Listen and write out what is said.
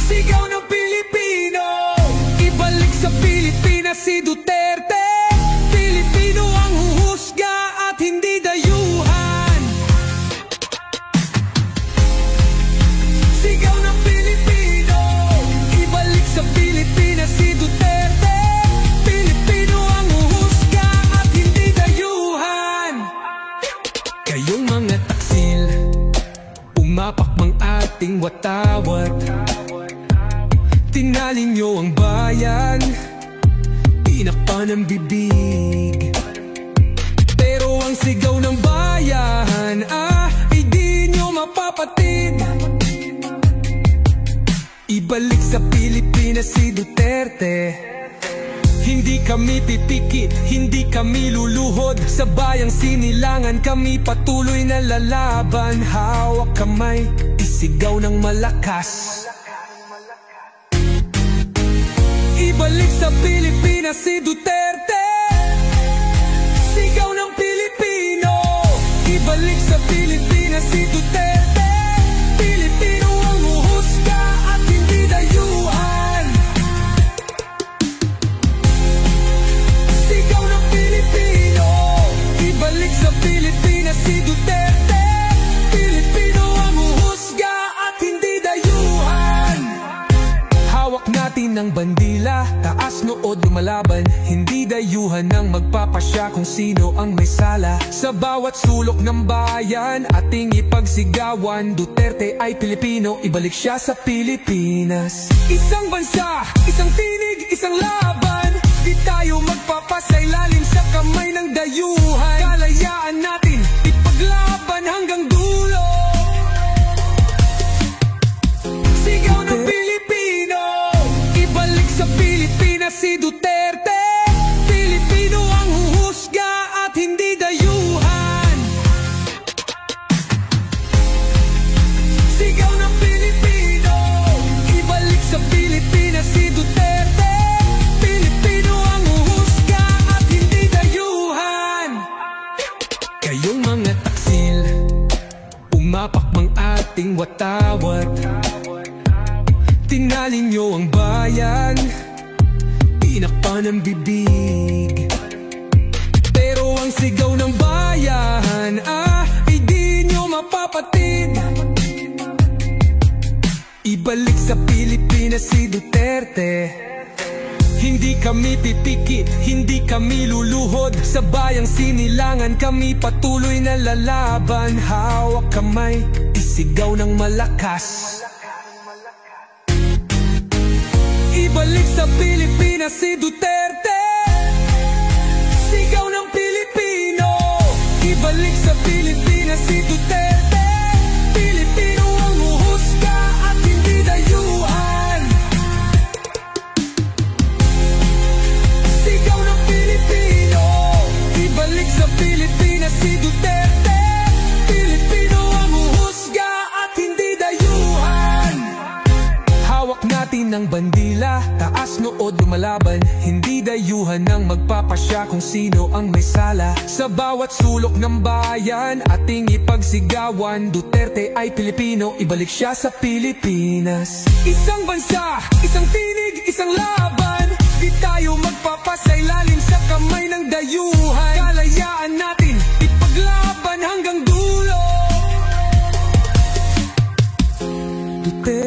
Sigaw ng Pilipino, ibalik sa Pilipinas si Duterte. Pilipino ang huhusga at hindi dayuhan. Sigaw ng Pilipino, ibalik sa Pilipinas si Duterte. Pilipino ang huhusga at hindi dayuhan. Kayong mga taksil, umapak mang ating watawat. Tinalin nyo ang bayan, tinakpan ang bibig. Pero ang sigaw ng bayan, ay di nyo mapapatid. Ibalik sa Pilipinas si Duterte. Hindi kami pipikit, hindi kami luluhod. Sa bayang sinilangan kami patuloy na lalaban. Hawak kamay, isigaw ng malakas. Ibalik sa Pilipinas si Duterte. Sigaw ng Pilipino, ibalik sa Pilipinas si Duterte. Pilipino ang huhusga at hindi dayuhan. Sigaw ng Pilipino, ibalik sa Pilipinas si Duterte. Pilipino ang huhusga at hindi dayuhan. Hawak natin ang bandila, taas nood lumalaban. Hindi dayuhan ang magpapasya kung sino ang may sala. Sa bawat sulok ng bayan, ating ipagsigawan. Duterte ay Pilipino, ibalik siya sa Pilipinas. Isang bansa, isang tinig, isang laban. Di tayo magpapasailalim sa kamay ng dayuhan. Kalayaan natin, ipaglaban hanggang dulo. Sigaw ng Pilipino, ibalik sa Pilipinas si Duterte. Pilipino ang huhusga at hindi dayuhan. Sigaw ng Pilipino, ibalik sa Pilipinas si Duterte. Pilipino ang huhusga at hindi dayuhan. Kayong mga taksil, umapak mang ating watawat. Tinalin nyo ang bayan, tinakpan ang bibig. Pero ang sigaw ng bayan, ay di nyo mapapatid. Ibalik sa Pilipinas si Duterte. Hindi kami pipikit, hindi kami luluhod. Sa bayang sinilangan kami patuloy na lalaban. Hawak kamay, isigaw ng malakas. Ibalik sa Pilipinas si Duterte. Sigaw ng Pilipino, ibalik sa Pilipinas si Duterte. Pilipino ang huhusga at hindi dayuhan. Sigaw ng Pilipino, ibalik sa Pilipinas si Duterte. Pilipino ang huhusga at hindi dayuhan. Hawak natin ang bandila, taas nood lumalaban. Hindi dayuhan ang magpapasya kung sino ang may sala. Sa bawat sulok ng bayan, ating ipagsigawan. Duterte ay Pilipino, ibalik siya sa Pilipinas. Isang bansa, isang tinig, isang laban. Di tayo magpapasailalim sa kamay ng dayuhan. Kalayaan natin, ipaglaban hanggang dulo. Duterte